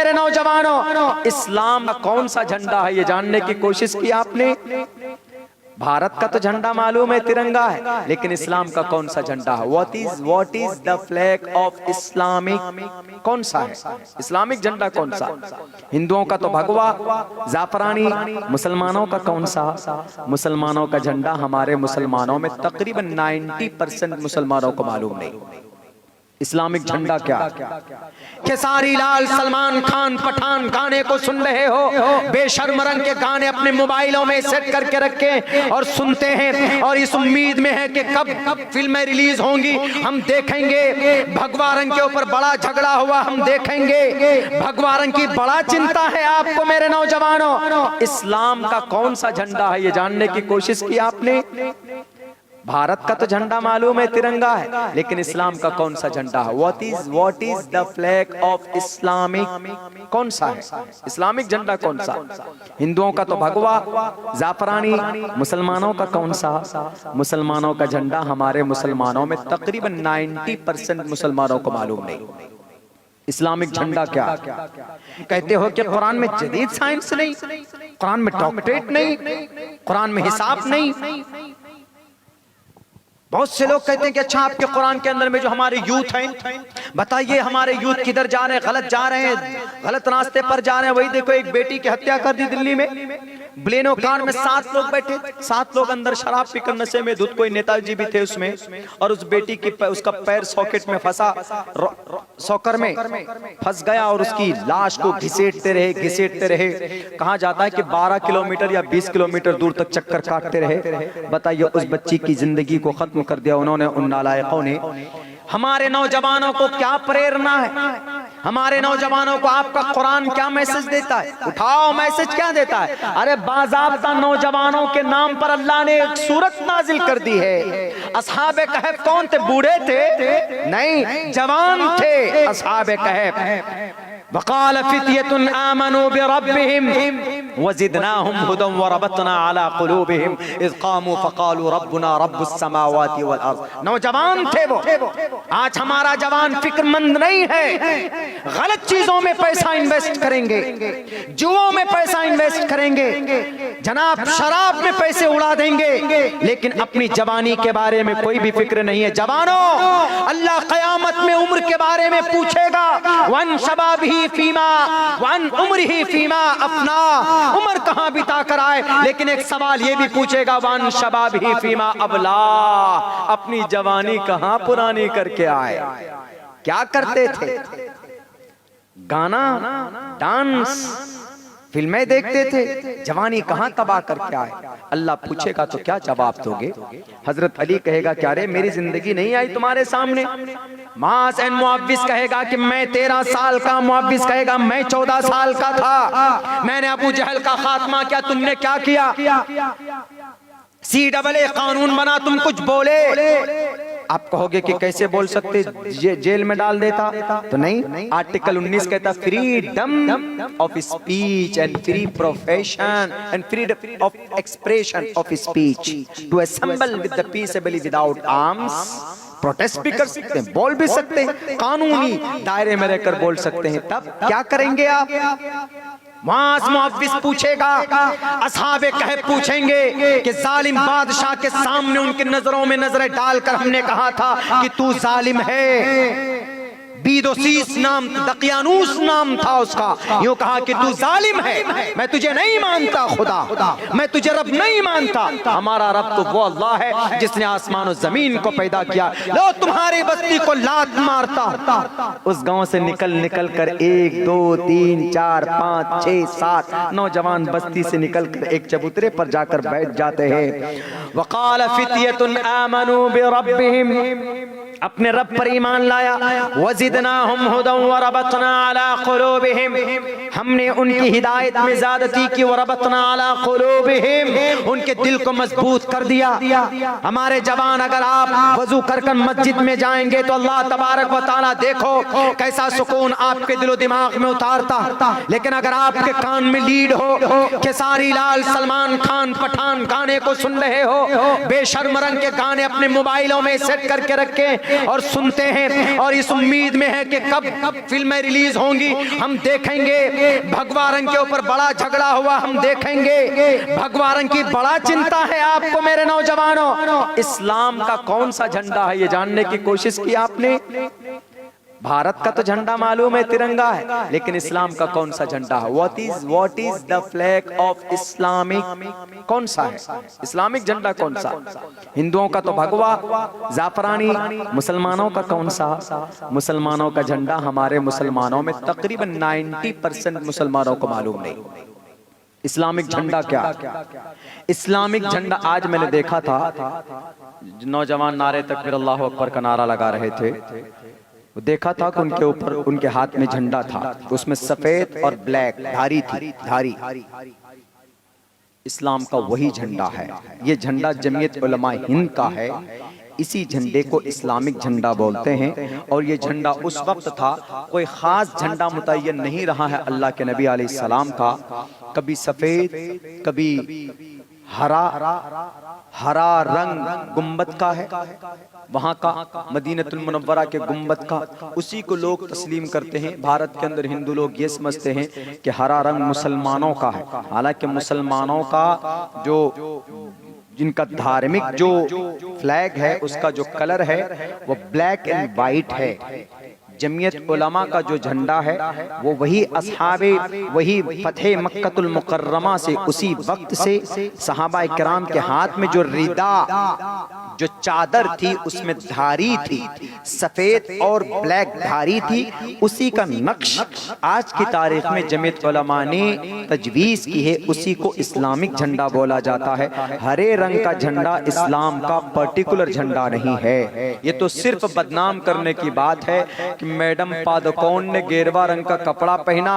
मेरे नौजवानों, इस्लाम का कौन सा झंडा है ये जानने की कोशिश की आपने? भारत का तो झंडा मालूम है, तिरंगा है, लेकिन इस्लाम का कौन सा झंडा है? What is the flag of Islamic? कौन सा है इस्लामिक झंडा? कौन सा? हिंदुओं का तो भगवा जाफरानी, मुसलमानों का कौन सा? मुसलमानों का झंडा, हमारे मुसलमानों में तकरीबन 90% मुसलमानों को मालूम नहीं इस्लामिक झंडा क्या। खेसारी लाल, सलमान खान पठान गाने को सुन रहे हो, बेशर्म रंग के गाने अपने मोबाइलों में सेट करके रखे और सुनते हैं, और इस उम्मीद में है कि कब फिल्में रिलीज होंगी, हम देखेंगे। भगवा रंग के ऊपर बड़ा झगड़ा हुआ, हम देखेंगे। भगवा रंग की बड़ा चिंता है आपको मेरे नौजवानों। इस्लाम का कौन सा झंडा है ये जानने की कोशिश की आपने? भारत का तो झंडा मालूम है, तिरंगा है, लेकिन इस्लाम का कौन सा झंडा है? What is the flag of Islamic? कौन सा है इस्लामिक झंडा? कौन सा? हिंदुओं का तो भगवा जाफरानी, मुसलमानों का कौन सा? मुसलमानों का झंडा, हमारे मुसलमानों में तकरीबन 90% मुसलमानों को मालूम नहीं इस्लामिक झंडा क्या। कहते हो कि कुरान में जदीद साइंस नहीं, कुरान में डॉक्टरेट नहीं, कुरान में हिसाब नहीं। बहुत से लोग कहते हैं कि अच्छा आपके कुरान के अंदर में जो हमारे यूथ हैं, बताइए हमारे यूथ किधर जा रहे हैं, गलत जा रहे हैं, गलत रास्ते पर जा रहे हैं। वही देखो, एक बेटी की हत्या कर दी दिल्ली में, ब्लेनो कार में 7 लोग बैठे, 7 लोग अंदर शराब पीकर नशे में धुत, कोई नेताजी भी थे उसमें, और उस बेटी की उसका पैर सॉकेट में फंसा, सॉकर में फंस गया, और उसकी लाश को घिसेटते रहे। कहा जाता है कि 12 किलोमीटर या 20 किलोमीटर दूर तक चक्कर काटते रहे। बताइए, उस बच्ची की जिंदगी को खत्म कर दिया उन्होंने, उन नालायकों ने। हमारे नौजवानों को क्या प्रेरणा है? हमारे नौजवानों को आपका कुरान क्या मैसेज देता है? उठाओ, मैसेज क्या देता है? अरे बाज़ाब्ता नौजवानों के नाम पर अल्लाह ने एक सूरत नाजिल कर दी है। असहाबे कहफ कौन थे? बूढ़े थे? नहीं, जवान थे असहाबे कहफ। वक़ाल फ़ित्यतुन आमनू बिरब्बिहिम वज़िदनाहुम हुदन वरबतना अला क़ुलूबिहिम इज़ क़ामू फ़क़ालू रब्बुना रब्बुस समावाति वल अर्ज़। नौजवान थे वो। आज हमारा जवान फिक्रमंद नहीं है, गलत चीजों में पैसा इन्वेस्ट करेंगे, जुओं में पैसा इन्वेस्ट करेंगे, जनाब शराब में पैसे उड़ा देंगे, लेकिन अपनी जवानी के बारे में कोई भी फिक्र नहीं है। जवानों, अल्लाह क़यामत में उम्र के बारे में पूछेगा, वन शबाबिही फीमा वन उम्रिही फीमा अपना, उम्र कहां बिता कर आए, लेकिन एक सवाल ये भी पूछेगा, वन शबाबिही फीमा अबला, अपनी जवानी कहां पुरानी करके आए, क्या करते थे? गाना, डांस, फिल्में देखते थे, जवानी कहां तबाह करके आए। अल्लाह पूछेगा तो क्या जवाब दोगे? हजरत अली कहेगा, क्या रे मेरी जिंदगी नहीं आई तुम्हारे सामने? मास एंड मुअव्विस कहेगा कि मैं 13 साल का, मुअव्विस कहेगा मैं 14 साल का था, मैंने अबू जहल का खात्मा किया, तुमने क्या किया? CAA कानून बना, तुम कुछ बोले? आप कहोगे कि कैसे बोल सकते, जेल में डाल देता? तो नहीं, आर्टिकल 19 कहता freedom of speech and free profession and freedom of expression of speech to assemble with the peacefully without arms. Protest भी कर सकते हैं, बोल भी सकते हैं, कानूनी दायरे में रहकर बोल सकते हैं। तब क्या करेंगे आप? मास मुअव्विस पूछेगा, असहाबे कहफ पूछेंगे कि जालिम बादशाह के सामने उनकी नजरों में नजरें डालकर हमने कहा था कि तू जालिम है। बीदोसीस नाम, दकियानूस नाम था उसका। यूं कहा कि तू जालिम है, मैं तुझे नहीं मानता खुदा, मैं तुझे रब नहीं मानता। हमारा रब तो वो अल्लाह है जिसने आसमान और जमीन को पैदा किया। लो तुम्हारी बस्ती को लात मारता। उस गांव से निकल कर 1 2 3 4 5 6 7 नौजवान बस्ती से निकल कर एक चबूतरे पर जाकर बैठ जाते हैं। वक़ाल फ़ित्यतुन आमनू बिरब्बिहिम, अपने रब पर ईमान लाया, वज़िदनाहुम हुदन वरबतना अला क़ुलूबिहिम, हमने उनकी हिदायत में ज़्यादती की, वरबतना अला क़ुलूबिहिम, उनके दिल को मजबूत कर दिया। हमारे जवान, अगर आप वजू कर मस्जिद में जाएंगे तो अल्लाह तबारक व तआला देखो कैसा सुकून आपके दिलो दिमाग में उतारता। लेकिन अगर आपके कान में लीड हो, खेसारी लाल, सलमान खान पठान गाने को सुन रहे हो, बेशर्म रंग के गाने अपने मोबाइलों में सेट करके रखे और सुनते हैं और इस उम्मीद में है कि कब फिल्में रिलीज होंगी, हम देखेंगे। भगवा रंग के ऊपर बड़ा झगड़ा हुआ, हम देखेंगे। भगवा रंग की बड़ा चिंता है आपको मेरे नौजवानों। इस्लाम का कौन सा झंडा है ये जानने की कोशिश की आपने? भारत का तो झंडा मालूम है, तिरंगा है, लेकिन इस्लाम का कौन सा झंडा है? What is the flag of Islamic? कौन सा है इस्लामिक झंडा? कौन सा? हिंदुओं का तो भगवा जाफरानी, मुसलमानों का कौन सा? मुसलमानों का झंडा, हमारे मुसलमानों में तकरीबन 90% मुसलमानों को मालूम नहीं इस्लामिक झंडा क्या। इस्लामिक झंडा आज मैंने देखा था, नौजवान नारे तकबीर अल्लाहु अकबर का नारा लगा रहे थे, देखा था कि उनके ऊपर उनके हाथ में झंडा था, उसमें सफेद और ब्लैक धारी थी, धारी। इस्लाम का वही झंडा है। ये झंडा जमीयत उलमा हिंद का है। इसी झंडे को इस्लामिक झंडा बोलते हैं। और ये झंडा उस वक्त था, कोई खास झंडा मुतय्यन नहीं रहा है अल्लाह के नबी अलैहिस्सलाम का। कभी सफेद, कभी हरा रंग गुम्बद का है वहां का, मदीनतुल मुनव्वरा के गुम्बद का, उसी को लोग तस्लीम करते हैं। भारत के अंदर हिंदू लोग ये समझते हैं कि हरा रंग मुसलमानों का है, हालांकि मुसलमानों का जो जिनका धार्मिक जो फ्लैग है उसका जो कलर है वो ब्लैक एंड वाइट है। जमीयत उलमा का जो झंडा है वो वही असहाबे, वही फतेह मक्कतुल मुकर्रमा से, उसी वक्त से सहाबा इकराम के हाथ में जो रिदा, जो चादर थी उसमें धारी थी, सफेद और ब्लैक धारी थी, उसी का नक्श आज की तारीख में जमीयत उलमा ने तजवीज की है, उसी को इस्लामिक झंडा बोला जाता है। हरे रंग का झंडा इस्लाम का पर्टिकुलर झंडा नहीं है। ये तो सिर्फ बदनाम करने की बात है कि मैडम पादुकोण ने गेरवा रंग का कपड़ा पहना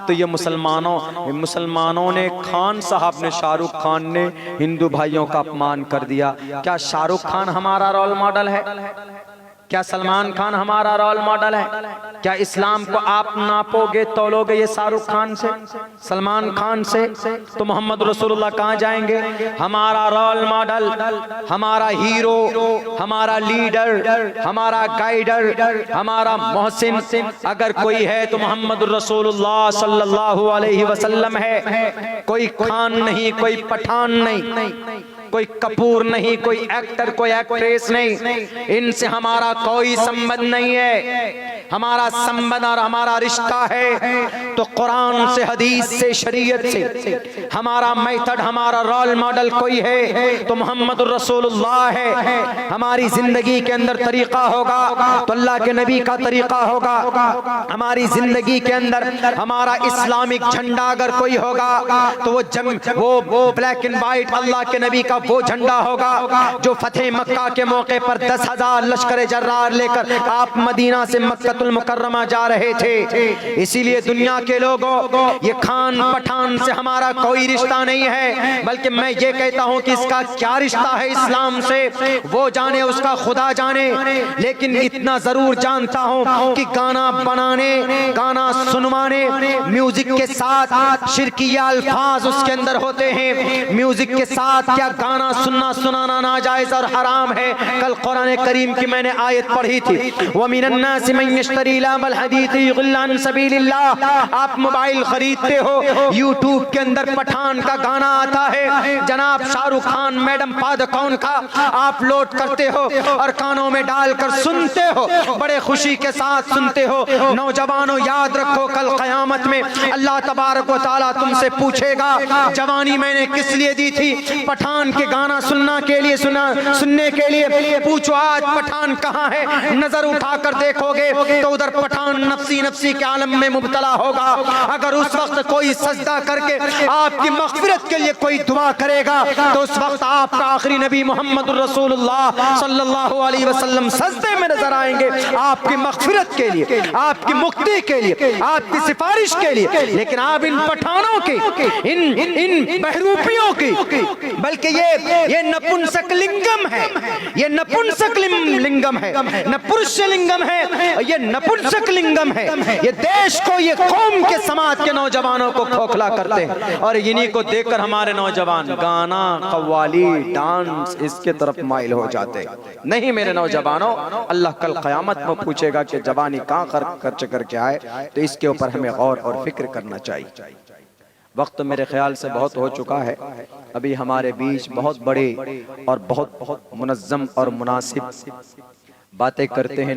तो ये मुसलमानों ने, खान साहब ने, शाहरुख खान ने हिंदू भाइयों का अपमान कर दिया। क्या शाहरुख खान हमारा रोल मॉडल है? क्या सलमान खान हमारा रोल मॉडल है? क्या इस्लाम को आप नापोगे, तोलोगे ये शाहरुख खान से, सलमान खान से, तो मोहम्मद रसूलुल्लाह कहाँ जाएंगे? हमारा रोल मॉडल, हमारा हीरो, हमारा लीडर, हमारा गाइडर, हमारा मोहसिन अगर कोई है तो मोहम्मद रसूलुल्लाह सल्लल्लाहु अलैहि वसल्लम है। कोई खान नहीं, कोई पठान नहीं, कोई कपूर नहीं, कोई एक्टर, कोई एक्ट्रेस नहीं, इनसे हमारा कोई संबंध नहीं है। हमारा संबंध और हमारा रिश्ता है तो कुरान से, हदीस से, शरीयत से। हमारा मेथड, हमारा रोल मॉडल कोई है तो मोहम्मद रसूलुल्लाह है। हमारी जिंदगी के अंदर तरीका होगा तो अल्लाह के नबी का तरीका होगा। हमारी जिंदगी के अंदर हमारा इस्लामिक झंडा अगर कोई होगा तो वो ब्लैक एंड व्हाइट अल्लाह के नबी का वो झंडा होगा जो फतेह मक्का के मौके पर 10,000 लश्कर जर्रार लेकर आप मदीना से मक्कतुल मुकर्रमा जा रहे थे। इसीलिए दुनिया के लोगों, ये खान पठान से हमारा कोई रिश्ता नहीं है, बल्कि मैं ये कहता हूँ कि इसका क्या रिश्ता है इस्लाम से वो जाने, उसका खुदा जाने। लेकिन इतना जरूर जानता हूँ कि गाना बनाने, गाना सुनवाने, म्यूजिक के साथ शिरकिया अल्फाज उसके अंदर होते हैं। म्यूजिक के साथ क्या गाना सुनना सुनाना नाजायज और हराम है। कल कुरान करीम की मैंने आयत पढ़ी थी, व मिनन नास मन यश्तरी लहवल हदीस युदिल्लु अन सबीलिल्लाह। आप मोबाइल खरीदते हो, यूट्यूब के अंदर पठान का गाना आता है, जनाब शाहरुख खान, मैडम पादुकोण का आप लोड करते हो और कानों में डालकर सुनते हो, बड़े खुशी के साथ सुनते हो। नौजवानों याद रखो, कल क़यामत में अल्लाह तबारक व तआला तुमसे पूछेगा, जवानी मैंने किस लिए दी थी? पठान के गाना सुनने के लिए। पूछो आज पठान कहाँ है? नजर उठाकर देखोगे तो उधर पठान नफ्सी नफ्सी के आलम में मुब्तला होगा। अगर उस वक्त कोई सजदा करके आपकी मग़फ़िरत के लिए कोई दुआ करेगा तो उस वक्त आपका आखिरी नबी मोहम्मद रसूलुल्लाह सल्लल्लाहु अलैहि वसल्लम सजदे में नजर आएंगे, आपकी मग़फ़िरत के लिए, आपकी मुक्ति के लिए, आपकी सिफारिश के लिए। लेकिन आप इन पठानों की, इन बहरूपियों की, बल्कि ये नपुंसक लिंगम है, ये नपुंसक लिंगम है, न पुरुष लिंगम है, ये नपुंसक लिंगम है। ये देश को, ये कौम के समाज के नौजवानों को खोखला करते हैं और इन्हीं को देखकर हमारे नौजवान गाना, कव्वाली, डांस इसके तरफ माइल हो जाते। नहीं मेरे नौजवानों, अल्लाह कल क़यामत में पूछेगा कि जवानी कहाँ खर्च करके आए, तो इसके ऊपर हमें गौर और फिक्र करना चाहिए। वक्त मेरे ख्याल से बहुत हो चुका है। अभी हमारे बीच बहुत बड़े और बहुत मुनज़्ज़म और मुनासिब बातें करते हैं